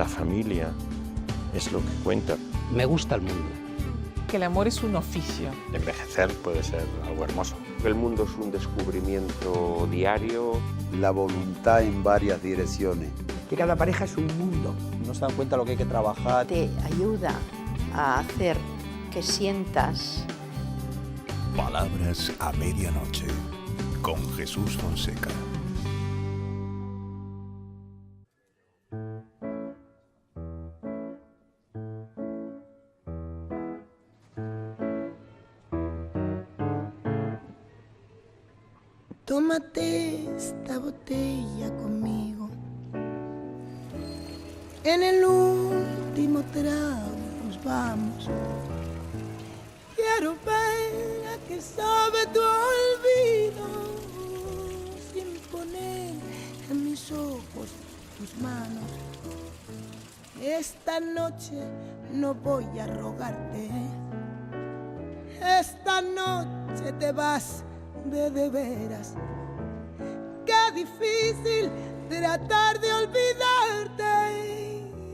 la familia es lo que cuenta. Me gusta el mundo. Que el amor es un oficio. Envejecer puede ser algo hermoso. El mundo es un descubrimiento diario. La voluntad en varias direcciones. Que cada pareja es un mundo. No se dan cuenta lo que hay que trabajar. Te ayuda a hacer que sientas. Palabras a medianoche, con Jesús Fonseca. Tómate esta botella conmigo. En el último trago nos vamos. Quiero ver a qué sabe tu olvido, sin poner en mis ojos tus manos. Esta noche no voy a rogarte. Esta noche te vas de veras. Qué difícil tratar de olvidarte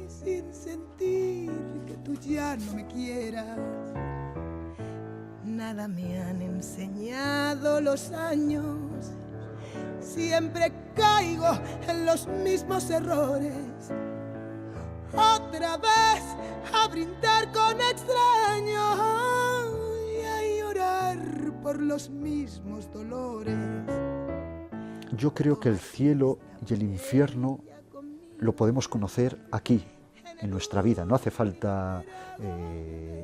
sin sentir que tú ya no me quieras. Nada me han enseñado los años. Siempre caigo en los mismos errores. Otra vez a brindar con extraños y a llorar por los mismos dolores. Yo creo que el cielo y el infierno lo podemos conocer aquí, en nuestra vida. No hace falta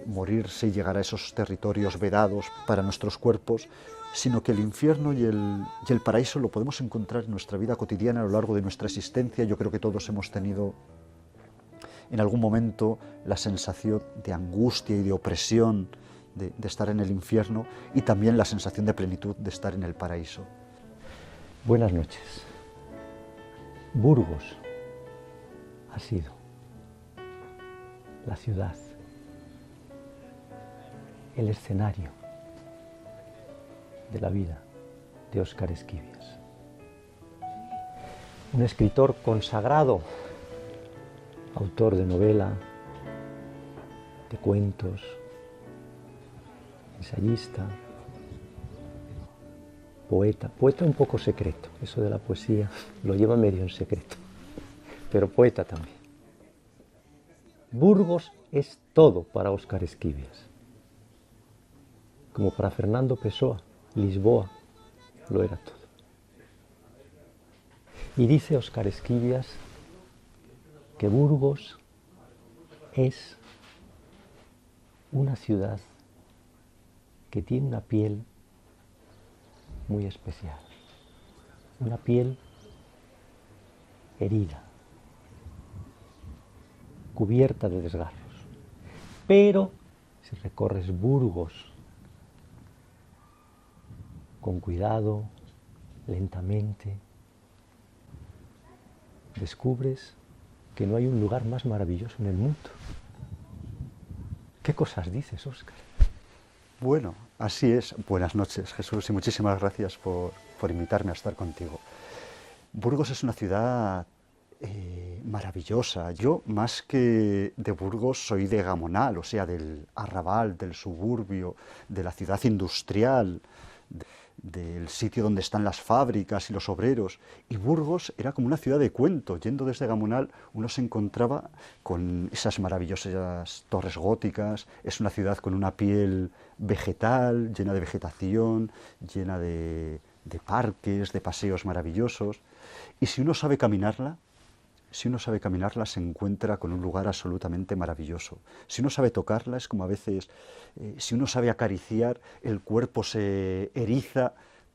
morirse y llegar a esos territorios vedados para nuestros cuerpos, sino que el infierno y el paraíso lo podemos encontrar en nuestra vida cotidiana a lo largo de nuestra existencia. Yo creo que todos hemos tenido en algún momento la sensación de angustia y de opresión de estar en el infierno, y también la sensación de plenitud de estar en el paraíso. Buenas noches. Burgos ha sido la ciudad, el escenario de la vida de Óscar Esquivias. Un escritor consagrado, autor de novela, de cuentos, ensayista, poeta un poco secreto, eso de la poesía lo lleva medio en secreto, pero poeta también. Burgos es todo para Óscar Esquivias, como para Fernando Pessoa, Lisboa lo era todo. Y dice Óscar Esquivias que Burgos es una ciudad que tiene una piel muy especial, una piel herida, cubierta de desgarros. Pero si recorres Burgos con cuidado, lentamente, descubres que no hay un lugar más maravilloso en el mundo. ¿Qué cosas dices, Óscar? Bueno, así es. Buenas noches, Jesús, y muchísimas gracias por invitarme a estar contigo. Burgos es una ciudad maravillosa. Yo, más que de Burgos, soy de Gamonal, o sea, del arrabal, del suburbio, de la ciudad industrial, del sitio donde están las fábricas y los obreros. Y Burgos era como una ciudad de cuento. Yendo desde Gamonal, uno se encontraba con esas maravillosas torres góticas. Es una ciudad con una piel vegetal, llena de vegetación, llena de parques, de paseos maravillosos. Y si uno sabe caminarla, se encuentra con un lugar absolutamente maravilloso. Si uno sabe tocarla, es como a veces, si uno sabe acariciar, el cuerpo se eriza.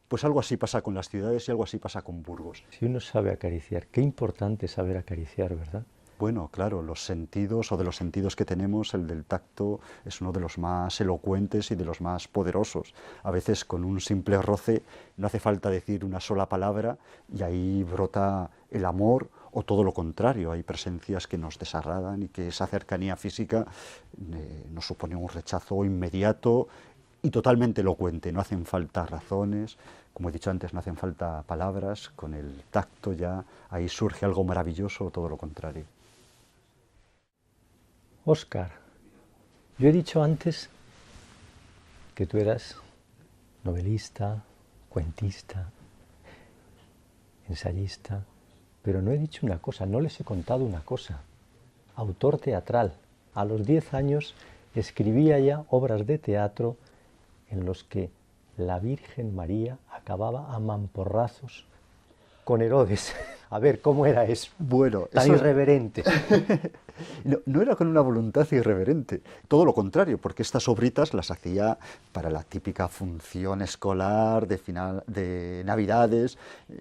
Pues algo así pasa con las ciudades y algo así pasa con Burgos. Si uno sabe acariciar, qué importante es saber acariciar, ¿verdad? Bueno, claro, los sentidos, o de los sentidos que tenemos, el del tacto es uno de los más elocuentes y de los más poderosos. A veces con un simple roce no hace falta decir una sola palabra y ahí brota el amor, o todo lo contrario, hay presencias que nos desagradan y que esa cercanía física nos supone un rechazo inmediato y totalmente elocuente. No hacen falta razones, como he dicho antes, no hacen falta palabras, con el tacto ya ahí surge algo maravilloso o todo lo contrario. Óscar, yo he dicho antes que tú eras novelista, cuentista, ensayista, pero no he dicho una cosa, no les he contado una cosa. Autor teatral. A los 10 años escribía ya obras de teatro en los que la Virgen María acababa a mamporrazos con Herodes. A ver, ¿cómo era eso? Bueno, tan eso irreverente. No era con una voluntad irreverente, todo lo contrario, porque estas obritas las hacía para la típica función escolar de Navidades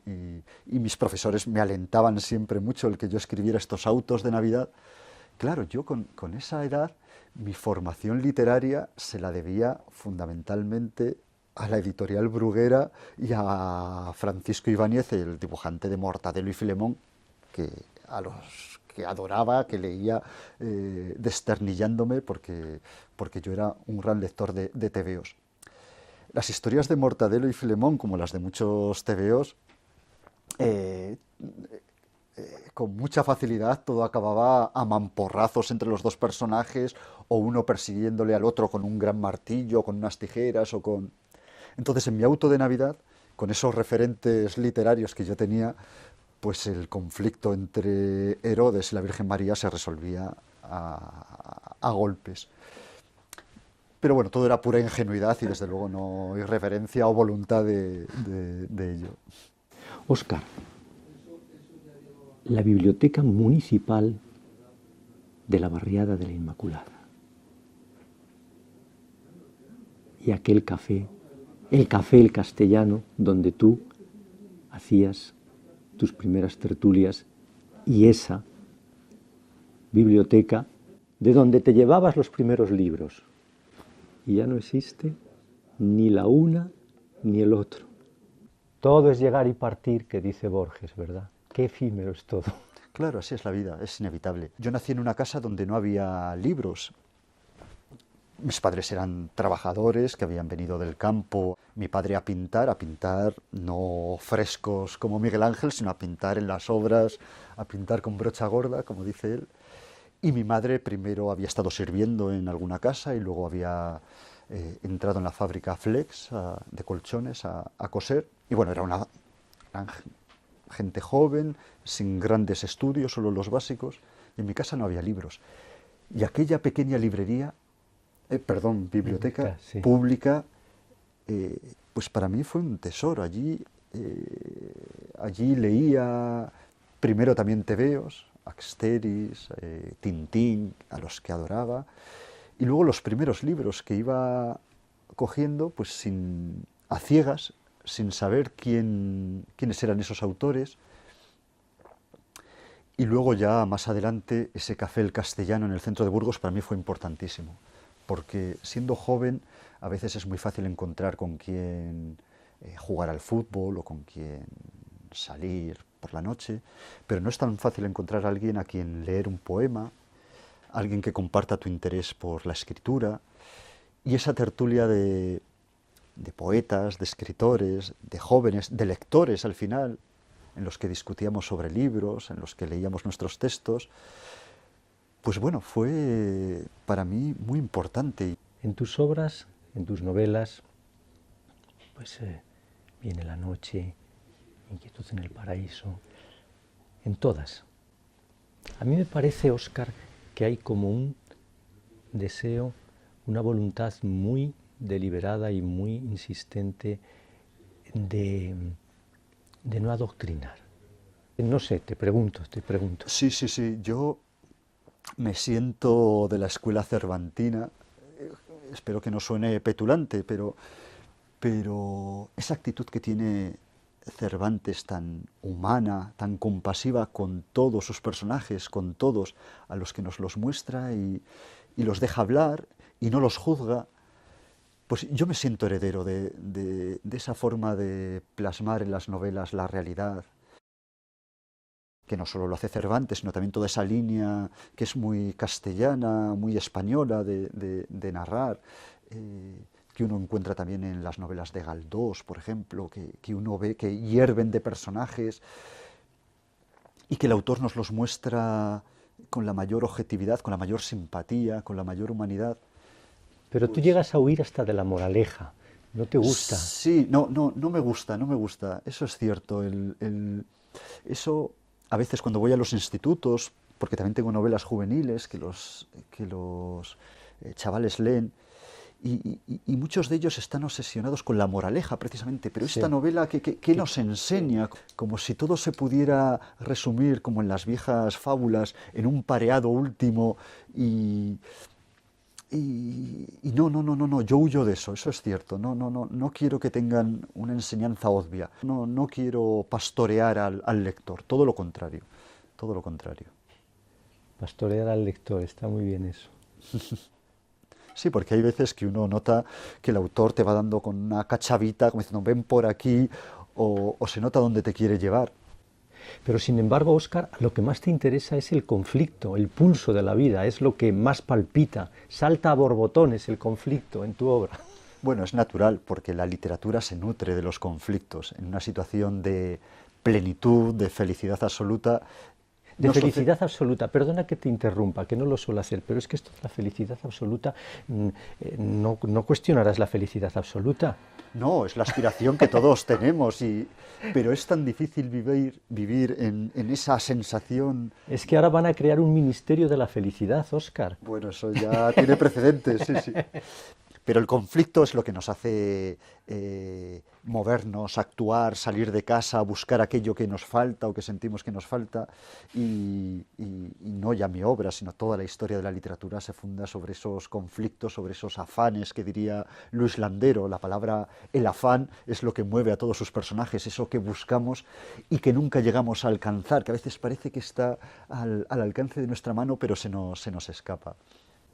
y mis profesores me alentaban siempre mucho el que yo escribiera estos autos de Navidad. Claro, yo con esa edad mi formación literaria se la debía fundamentalmente a la editorial Bruguera y a Francisco Ibáñez, el dibujante de Mortadelo y Filemón, a los que adoraba, que leía desternillándome porque yo era un gran lector de tebeos. Las historias de Mortadelo y Filemón, como las de muchos tebeos, con mucha facilidad todo acababa a mamporrazos entre los dos personajes, o uno persiguiéndole al otro con un gran martillo, con unas tijeras o con... Entonces, en mi auto de Navidad, con esos referentes literarios que yo tenía, pues el conflicto entre Herodes y la Virgen María se resolvía a golpes. Pero bueno, todo era pura ingenuidad y desde luego no irreverencia o voluntad de ello. Óscar, la biblioteca municipal de la barriada de la Inmaculada y aquel café, el Castellano, donde tú hacías tus primeras tertulias, y esa biblioteca de donde te llevabas los primeros libros. Y ya no existe ni la una ni el otro. Todo es llegar y partir, que dice Borges, ¿verdad? Qué efímero es todo. Claro, así es la vida, es inevitable. Yo nací en una casa donde no había libros. Mis padres eran trabajadores que habían venido del campo. Mi padre a pintar no frescos como Miguel Ángel, sino a pintar en las obras, a pintar con brocha gorda, como dice él. Y mi madre primero había estado sirviendo en alguna casa y luego había entrado en la fábrica Flex de colchones a coser. Y bueno, era gente joven, sin grandes estudios, solo los básicos. Y en mi casa no había libros. Y aquella pequeña biblioteca sí, pública, pues para mí fue un tesoro. Allí leía primero también tebeos, Asterix, Tintín, a los que adoraba, y luego los primeros libros que iba cogiendo, pues a ciegas, sin saber quiénes eran esos autores. Y luego ya más adelante ese café El Castellano en el centro de Burgos para mí fue importantísimo, porque siendo joven a veces es muy fácil encontrar con quién jugar al fútbol o con quién salir por la noche, pero no es tan fácil encontrar a alguien a quien leer un poema, alguien que comparta tu interés por la escritura, y esa tertulia de poetas, de escritores, de jóvenes, de lectores al final, en los que discutíamos sobre libros, en los que leíamos nuestros textos, pues bueno, fue para mí muy importante. En tus obras, en tus novelas, pues Viene la noche, Inquietud en el paraíso, en todas. A mí me parece, Óscar, que hay como un deseo, una voluntad muy deliberada y muy insistente de no adoctrinar. No sé, te pregunto. Sí, yo me siento de la escuela cervantina, espero que no suene petulante, pero esa actitud que tiene Cervantes tan humana, tan compasiva con todos sus personajes, con todos a los que nos los muestra y los deja hablar y no los juzga, pues yo me siento heredero de esa forma de plasmar en las novelas la realidad, que no solo lo hace Cervantes, sino también toda esa línea que es muy castellana, muy española de narrar, que uno encuentra también en las novelas de Galdós, por ejemplo, que uno ve que hierven de personajes y que el autor nos los muestra con la mayor objetividad, con la mayor simpatía, con la mayor humanidad. Pero tú llegas a huir hasta de la moraleja, ¿no te gusta? Sí, no me gusta, eso es cierto. Eso, a veces cuando voy a los institutos, porque también tengo novelas juveniles que los chavales leen, y muchos de ellos están obsesionados con la moraleja, precisamente, pero esta novela, ¿qué nos enseña? Como si todo se pudiera resumir, como en las viejas fábulas, en un pareado último, y no, yo huyo de eso es cierto, no quiero que tengan una enseñanza obvia, no quiero pastorear al lector, todo lo contrario. Pastorear al lector, está muy bien eso. Sí, porque hay veces que uno nota que el autor te va dando con una cachavita, como diciendo, ven por aquí, o se nota dónde te quiere llevar. Pero sin embargo, Óscar, lo que más te interesa es el conflicto, el pulso de la vida, es lo que más palpita, salta a borbotones el conflicto en tu obra. Bueno, es natural, porque la literatura se nutre de los conflictos. En una situación de plenitud, de felicidad absoluta... De felicidad absoluta, perdona que te interrumpa, que no lo suelo hacer, pero es que esto de la felicidad absoluta, no cuestionarás la felicidad absoluta. No, es la aspiración que todos tenemos, pero es tan difícil vivir en esa sensación... Es que ahora van a crear un ministerio de la felicidad, Óscar. Bueno, eso ya tiene precedentes, sí. Pero el conflicto es lo que nos hace movernos, actuar, salir de casa, buscar aquello que nos falta o que sentimos que nos falta, y no ya mi obra, sino toda la historia de la literatura se funda sobre esos conflictos, sobre esos afanes que diría Luis Landero. La palabra el afán es lo que mueve a todos sus personajes, eso que buscamos y que nunca llegamos a alcanzar, que a veces parece que está al alcance de nuestra mano, pero se nos escapa.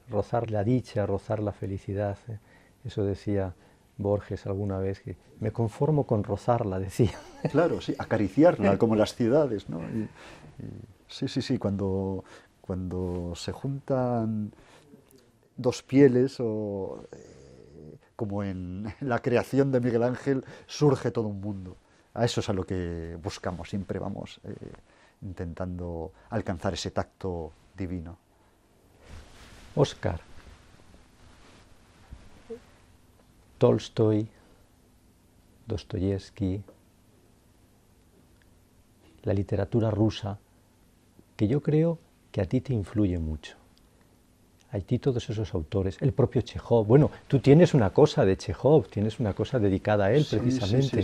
Rozar la dicha, rozar la felicidad, eso decía Borges alguna vez, que me conformo con rozarla, decía. Claro, sí, acariciarla, como las ciudades, ¿no? Sí, cuando se juntan dos pieles, como en la creación de Miguel Ángel, surge todo un mundo. A eso es a lo que buscamos, siempre vamos intentando alcanzar ese tacto divino. Óscar, Tolstoy, Dostoyevsky, la literatura rusa, que yo creo que a ti te influye mucho. A ti todos esos autores, el propio Chejov. Bueno, tú tienes una cosa de Chejov, tienes una cosa dedicada a él, precisamente.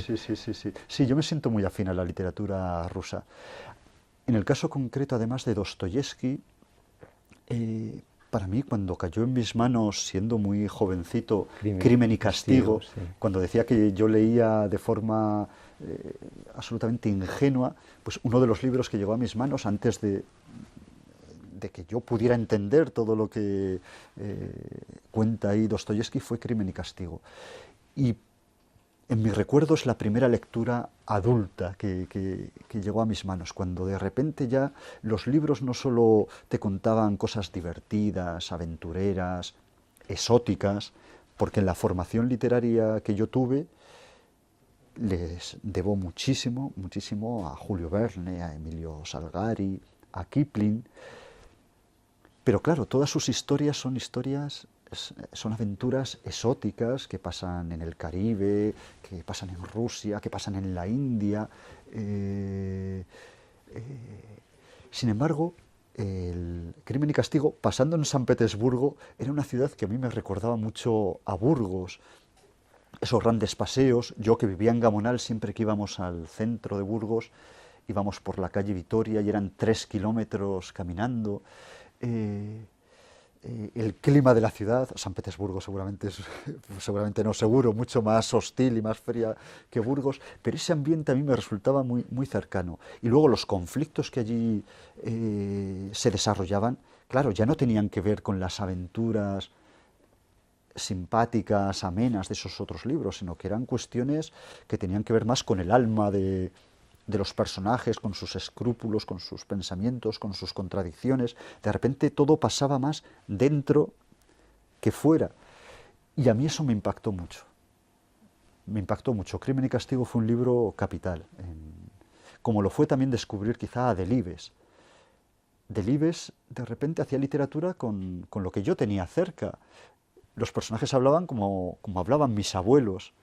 Sí, yo me siento muy afín a la literatura rusa. En el caso concreto, además de Dostoyevsky, para mí, cuando cayó en mis manos, siendo muy jovencito, Crimen y Castigo, cuando decía que yo leía de forma absolutamente ingenua, pues uno de los libros que llegó a mis manos antes de que yo pudiera entender todo lo que cuenta ahí Dostoyevsky fue Crimen y Castigo. Y en mi recuerdo es la primera lectura adulta que llegó a mis manos, cuando de repente ya los libros no solo te contaban cosas divertidas, aventureras, exóticas, porque en la formación literaria que yo tuve les debo muchísimo a Julio Verne, a Emilio Salgari, a Kipling, pero claro, todas sus historias son aventuras exóticas que pasan en el Caribe, que pasan en Rusia, que pasan en la India. Sin embargo, el Crimen y Castigo, pasando en San Petersburgo, era una ciudad que a mí me recordaba mucho a Burgos. Esos grandes paseos, yo que vivía en Gamonal, siempre que íbamos al centro de Burgos, íbamos por la calle Vitoria y eran 3 kilómetros caminando. El clima de la ciudad, San Petersburgo seguramente no, seguro, mucho más hostil y más fría que Burgos, pero ese ambiente a mí me resultaba muy, muy cercano. Y luego los conflictos que allí se desarrollaban, claro, ya no tenían que ver con las aventuras simpáticas, amenas de esos otros libros, sino que eran cuestiones que tenían que ver más con el alma de los personajes, con sus escrúpulos, con sus pensamientos, con sus contradicciones. De repente todo pasaba más dentro que fuera. Y a mí eso me impactó mucho. Crimen y Castigo fue un libro capital, como lo fue también descubrir quizá a Delibes. Delibes de repente hacía literatura con lo que yo tenía cerca. Los personajes hablaban como hablaban mis abuelos.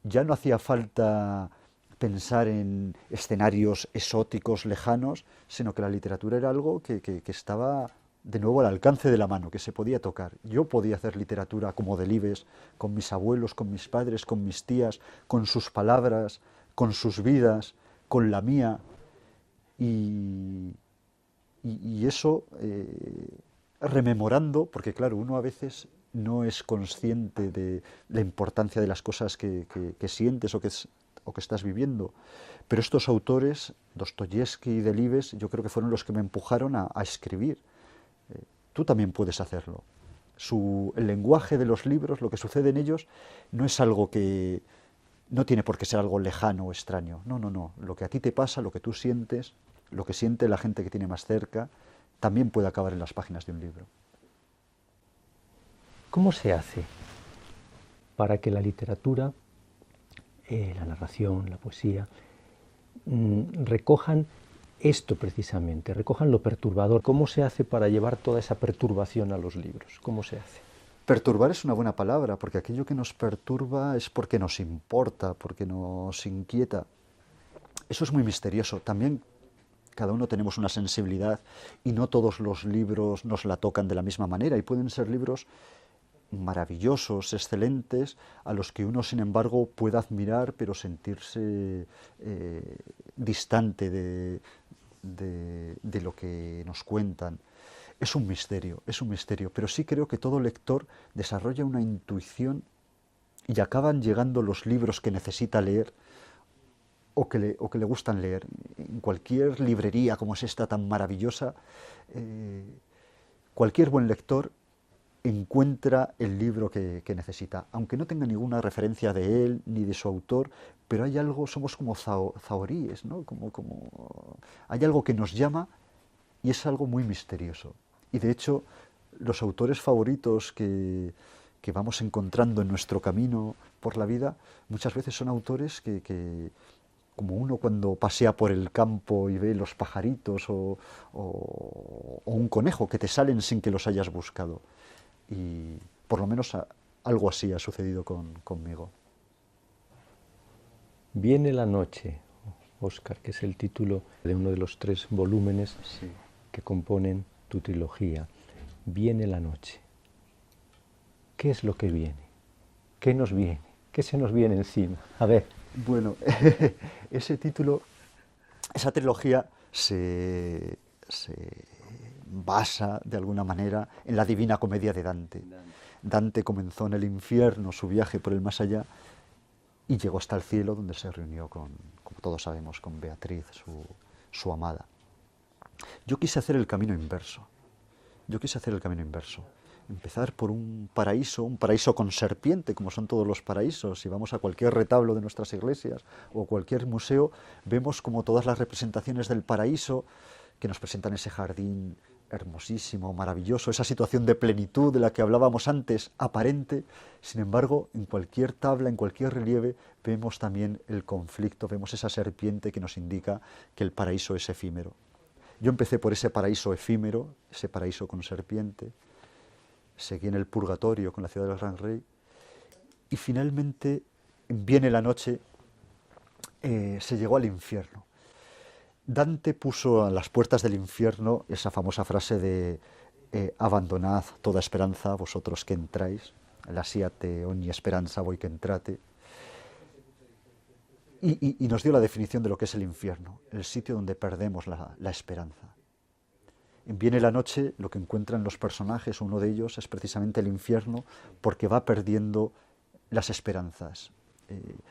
Ya no hacía falta pensar en escenarios exóticos, lejanos, sino que la literatura era algo que estaba de nuevo al alcance de la mano, que se podía tocar. Yo podía hacer literatura como Delibes, con mis abuelos, con mis padres, con mis tías, con sus palabras, con sus vidas, con la mía. Y eso, rememorando, porque claro, uno a veces no es consciente de la importancia de las cosas que sientes o que estás viviendo, pero estos autores, Dostoyevski y Delibes, yo creo que fueron los que me empujaron a escribir. Tú también puedes hacerlo. El lenguaje de los libros, lo que sucede en ellos, no es algo que... no tiene por qué ser algo lejano o extraño. No, no, no. Lo que a ti te pasa, lo que tú sientes, lo que siente la gente que tiene más cerca, también puede acabar en las páginas de un libro. ¿Cómo se hace para que la literatura, la narración, la poesía, recojan esto precisamente, recojan lo perturbador? ¿Cómo se hace para llevar toda esa perturbación a los libros? ¿Cómo se hace? Perturbar es una buena palabra, porque aquello que nos perturba es porque nos importa, porque nos inquieta. Eso es muy misterioso. También cada uno tenemos una sensibilidad y no todos los libros nos la tocan de la misma manera, y pueden ser libros maravillosos, excelentes, a los que uno, sin embargo, puede admirar, pero sentirse distante de lo que nos cuentan. Es un misterio, pero sí creo que todo lector desarrolla una intuición y acaban llegando los libros que necesita leer o que le gustan leer. En cualquier librería como es esta tan maravillosa, cualquier buen lector encuentra el libro que necesita, aunque no tenga ninguna referencia de él ni de su autor, pero hay algo, somos como zahoríes, ¿no? Hay algo que nos llama y es algo muy misterioso. Y de hecho, los autores favoritos que vamos encontrando en nuestro camino por la vida, muchas veces son autores que como uno cuando pasea por el campo y ve los pajaritos o un conejo que te salen sin que los hayas buscado. Y por lo menos algo así ha sucedido conmigo. Viene la noche, Óscar, que es el título de uno de los 3 volúmenes sí, que componen tu trilogía. Viene la noche. ¿Qué es lo que viene? ¿Qué nos viene? ¿Qué se nos viene encima? A ver. Bueno, ese título, esa trilogía se basa de alguna manera en la Divina Comedia de Dante. Dante comenzó en el infierno su viaje por el más allá y llegó hasta el cielo, donde se reunió como todos sabemos, con Beatriz, su amada. Yo quise hacer el camino inverso. Empezar por un paraíso con serpiente, como son todos los paraísos. Si vamos a cualquier retablo de nuestras iglesias o cualquier museo, vemos como todas las representaciones del paraíso que nos presentan ese jardín hermosísimo, maravilloso, esa situación de plenitud de la que hablábamos antes, aparente. Sin embargo, en cualquier tabla, en cualquier relieve, vemos también el conflicto, vemos esa serpiente que nos indica que el paraíso es efímero. Yo empecé por ese paraíso efímero, ese paraíso con serpiente, seguí en el purgatorio con la ciudad del Gran Rey, y finalmente viene la noche, se llegó al infierno. Dante puso a las puertas del infierno esa famosa frase de abandonad toda esperanza, vosotros que entráis, lasciate ogni speranza voi che entrate, y nos dio la definición de lo que es el infierno, el sitio donde perdemos la esperanza. Viene la noche, lo que encuentran los personajes, uno de ellos es precisamente el infierno, porque va perdiendo las esperanzas,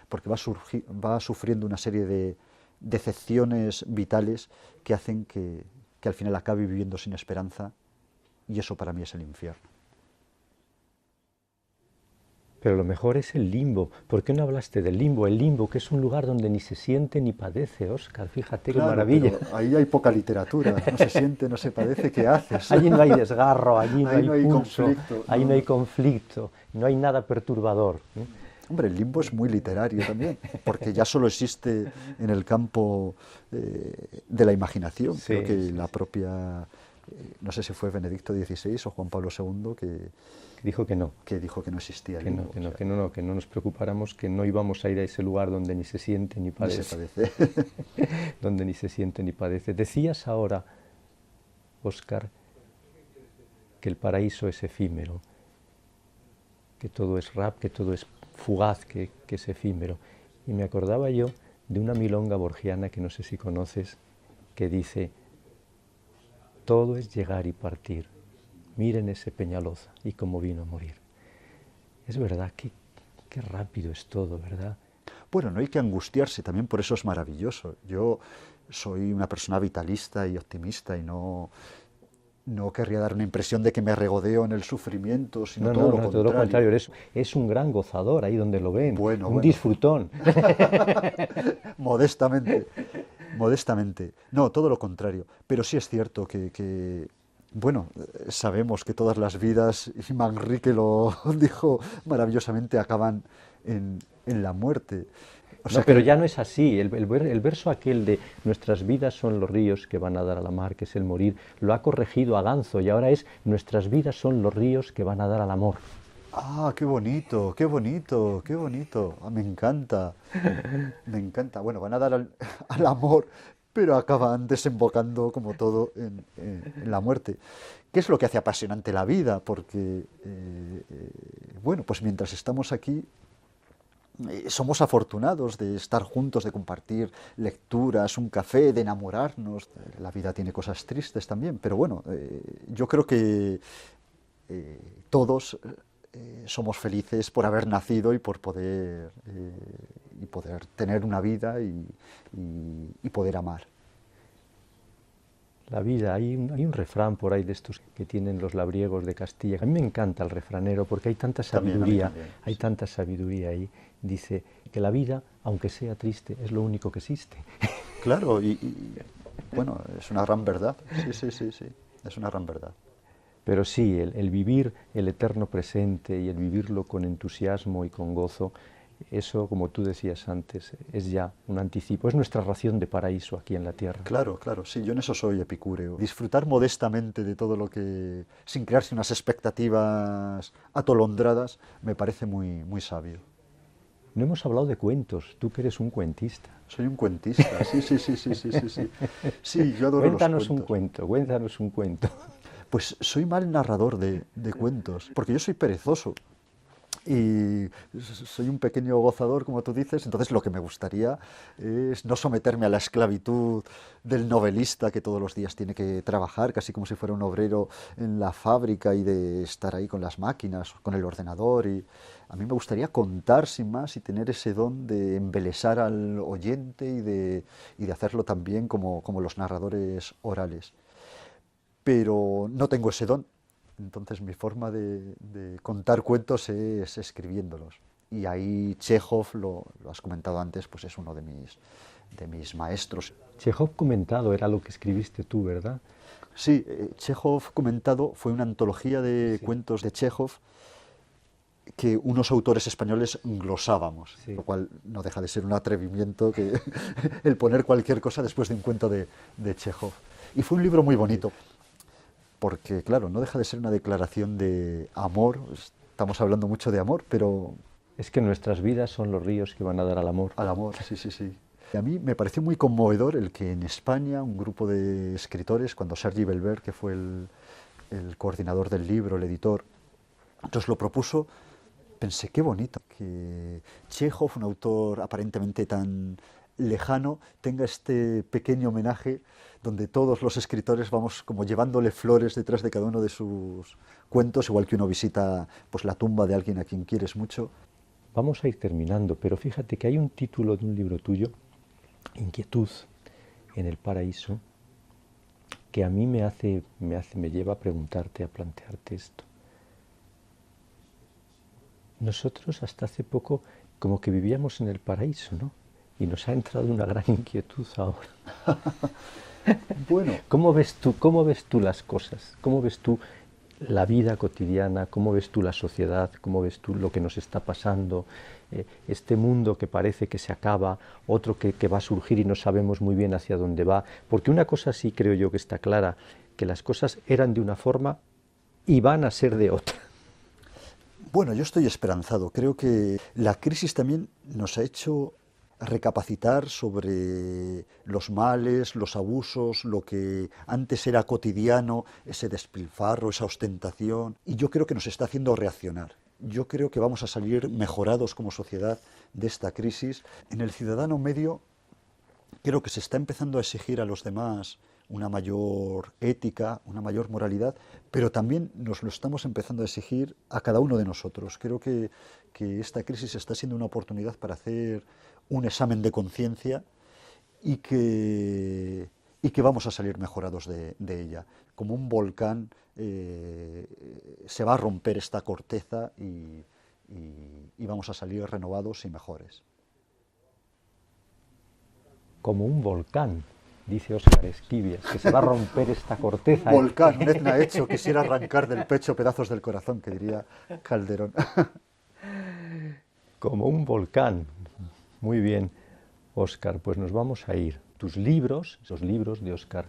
porque va sufriendo una serie de decepciones vitales que hacen que al final acabe viviendo sin esperanza, y eso para mí es el infierno. Pero lo mejor es el limbo. ¿Por qué no hablaste del limbo? El limbo, que es un lugar donde ni se siente ni padece, Óscar. Fíjate, claro, qué maravilla. Ahí hay poca literatura. No se siente, no se padece, ¿qué haces? Allí no hay desgarro, allí no hay pulso, conflicto, ahí no hay conflicto, no hay nada perturbador. Hombre, el limbo es muy literario también, porque ya solo existe en el campo de la imaginación. Sí, Creo que sí, la propia no sé si fue Benedicto XVI o Juan Pablo II, que dijo que no. Que dijo que no existía el limbo. Que no nos preocupáramos, que no íbamos a ir a ese lugar donde ni se siente ni padece. Donde ni se siente ni padece. Decías ahora, Óscar, que el paraíso es efímero, que todo es que todo es fugaz, que es efímero. Y me acordaba yo de una milonga borgiana que no sé si conoces, que dice: todo es llegar y partir, miren ese Peñaloza y cómo vino a morir. Es verdad, qué rápido es todo, ¿verdad? Bueno, no hay que angustiarse, también por eso es maravilloso. Yo soy una persona vitalista y optimista y no querría dar una impresión de que me regodeo en el sufrimiento, sino todo lo contrario. Es un gran gozador ahí donde lo ven, bueno. Disfrutón. Modestamente. No, todo lo contrario. Pero sí es cierto que bueno, sabemos que todas las vidas, y Manrique lo dijo maravillosamente, acaban en la muerte. Pero ya no es así. El verso aquel de nuestras vidas son los ríos que van a dar a la mar, que es el morir, lo ha corregido a Ganzo y ahora es nuestras vidas son los ríos que van a dar al amor. Ah, qué bonito, qué bonito, qué bonito. Me encanta, me encanta. Bueno, van a dar al amor, pero acaban desembocando, como todo, en la muerte. ¿Qué es lo que hace apasionante la vida? Porque, bueno, pues mientras estamos aquí, somos afortunados de estar juntos, de compartir lecturas, un café, de enamorarnos. La vida tiene cosas tristes también, pero bueno, yo creo que todos somos felices por haber nacido y por poder tener una vida y poder amar. La vida, hay un refrán por ahí de estos que tienen los labriegos de Castilla. A mí me encanta el refranero porque hay tanta sabiduría, hay tanta sabiduría ahí. Dice que la vida, aunque sea triste, es lo único que existe. Claro, y bueno, es una gran verdad. Sí, es una gran verdad. Pero sí, el vivir el eterno presente y el vivirlo con entusiasmo y con gozo, eso, como tú decías antes, es ya un anticipo, es nuestra ración de paraíso aquí en la tierra. Claro, sí, yo en eso soy epicúreo. Disfrutar modestamente de todo lo que, sin crearse unas expectativas atolondradas, me parece muy, muy sabio. No hemos hablado de cuentos, tú que eres un cuentista. Soy un cuentista, sí. Sí, yo adoro los cuentos. Cuéntanos un cuento. Pues soy mal narrador de cuentos, porque yo soy perezoso. Y soy un pequeño gozador, como tú dices, entonces lo que me gustaría es no someterme a la esclavitud del novelista que todos los días tiene que trabajar, casi como si fuera un obrero en la fábrica y de estar ahí con las máquinas, con el ordenador. Y a mí me gustaría contar sin más y tener ese don de embelesar al oyente y de hacerlo también como los narradores orales. Pero no tengo ese don. Entonces mi forma de contar cuentos es escribiéndolos. Y ahí Chekhov, lo has comentado antes, pues es uno de mis maestros. Chekhov comentado era lo que escribiste tú, ¿verdad? Sí, Chekhov comentado fue una antología de cuentos de Chekhov que unos autores españoles glosábamos, lo cual no deja de ser un atrevimiento que el poner cualquier cosa después de un cuento de Chekhov. Y fue un libro muy bonito. Porque, claro, no deja de ser una declaración de amor, estamos hablando mucho de amor, pero... Es que nuestras vidas son los ríos que van a dar al amor. Al amor, sí. A mí me pareció muy conmovedor el que en España un grupo de escritores, cuando Sergi Belver, que fue el coordinador del libro, el editor, entonces lo propuso, pensé, qué bonito, que Chekhov, un autor aparentemente tan lejano, tenga este pequeño homenaje donde todos los escritores vamos como llevándole flores detrás de cada uno de sus cuentos, igual que uno visita pues la tumba de alguien a quien quieres mucho. Vamos a ir terminando, pero fíjate que hay un título de un libro tuyo, Inquietud en el paraíso, que a mí me lleva a preguntarte, a plantearte esto. Nosotros hasta hace poco como que vivíamos en el paraíso, ¿no? Y nos ha entrado una gran inquietud ahora. Bueno, ¿Cómo ves tú las cosas? ¿Cómo ves tú la vida cotidiana? ¿Cómo ves tú la sociedad? ¿Cómo ves tú lo que nos está pasando? Este mundo que parece que se acaba, otro que va a surgir y no sabemos muy bien hacia dónde va. Porque una cosa sí creo yo que está clara, que las cosas eran de una forma y van a ser de otra. Bueno, yo estoy esperanzado. Creo que la crisis también nos ha hecho recapacitar sobre los males, los abusos, lo que antes era cotidiano, ese despilfarro, esa ostentación, y yo creo que nos está haciendo reaccionar. Yo creo que vamos a salir mejorados como sociedad de esta crisis. En el ciudadano medio creo que se está empezando a exigir a los demás una mayor ética, una mayor moralidad, pero también nos lo estamos empezando a exigir a cada uno de nosotros. Creo que esta crisis está siendo una oportunidad para hacer un examen de conciencia y que vamos a salir mejorados de ella. Como un volcán se va a romper esta corteza y vamos a salir renovados y mejores. Como un volcán, dice Óscar Esquivias, que se va a romper esta corteza. Volcán, un etna hecho, quisiera arrancar del pecho pedazos del corazón, que diría Calderón. Como un volcán. Muy bien, Óscar, pues nos vamos a ir. Tus libros, esos libros de Óscar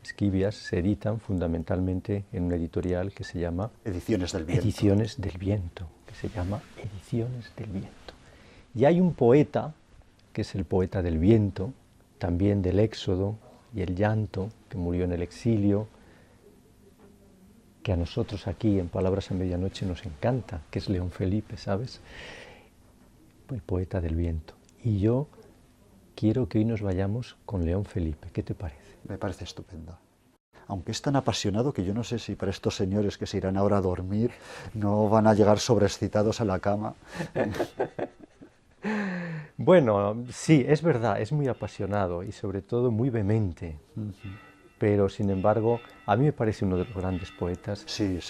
Esquivias, se editan fundamentalmente en una editorial que se llama Ediciones del Viento. Ediciones del Viento, que se llama Ediciones del Viento. Y hay un poeta, que es el poeta del viento, también del éxodo y el llanto, que murió en el exilio, que a nosotros aquí en Palabras a Medianoche nos encanta, que es León Felipe, ¿sabes? El poeta del viento. Y yo quiero que hoy nos vayamos con León Felipe. ¿Qué te parece? Me parece estupendo. Aunque es tan apasionado que yo no sé si para estos señores que se irán ahora a dormir no van a llegar sobreexcitados a la cama. Bueno, sí, es verdad, es muy apasionado y sobre todo muy vehemente. Pero, sin embargo, a mí me parece uno de los grandes poetas. Sí.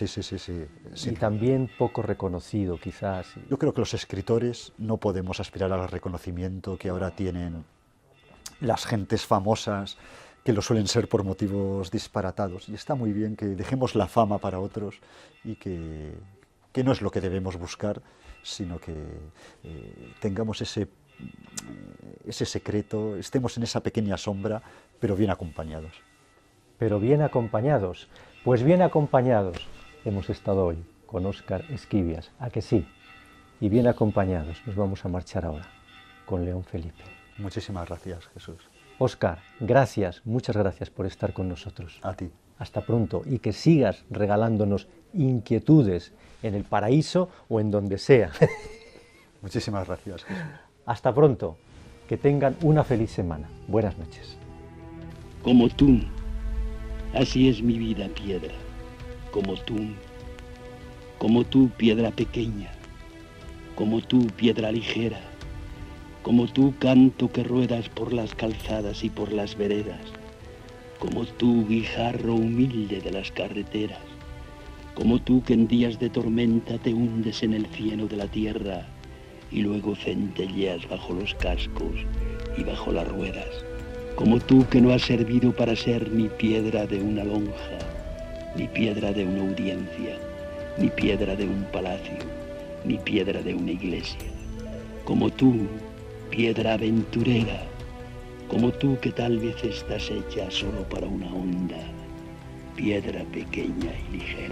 Y también poco reconocido, quizás. Yo creo que los escritores no podemos aspirar al reconocimiento que ahora tienen las gentes famosas, que lo suelen ser por motivos disparatados. Y está muy bien que dejemos la fama para otros y que no es lo que debemos buscar, sino que tengamos ese secreto, estemos en esa pequeña sombra, pero bien acompañados. Pero bien acompañados. Pues bien acompañados hemos estado hoy con Óscar Esquivias. ¿A que sí? Y bien acompañados nos vamos a marchar ahora con León Felipe. Muchísimas gracias, Jesús. Óscar, gracias, muchas gracias por estar con nosotros. A ti. Hasta pronto y que sigas regalándonos inquietudes en el paraíso o en donde sea. Muchísimas gracias, Jesús. Hasta pronto. Que tengan una feliz semana. Buenas noches. Como tú, así es mi vida, piedra. Como tú, piedra pequeña. Como tú, piedra ligera. Como tú, canto que ruedas por las calzadas y por las veredas. Como tú, guijarro humilde de las carreteras. Como tú que en días de tormenta te hundes en el cieno de la tierra y luego centelleas bajo los cascos y bajo las ruedas. Como tú que no has servido para ser ni piedra de una lonja, ni piedra de una audiencia, ni piedra de un palacio, ni piedra de una iglesia. Como tú, piedra aventurera, como tú que tal vez estás hecha solo para una onda, piedra pequeña y ligera.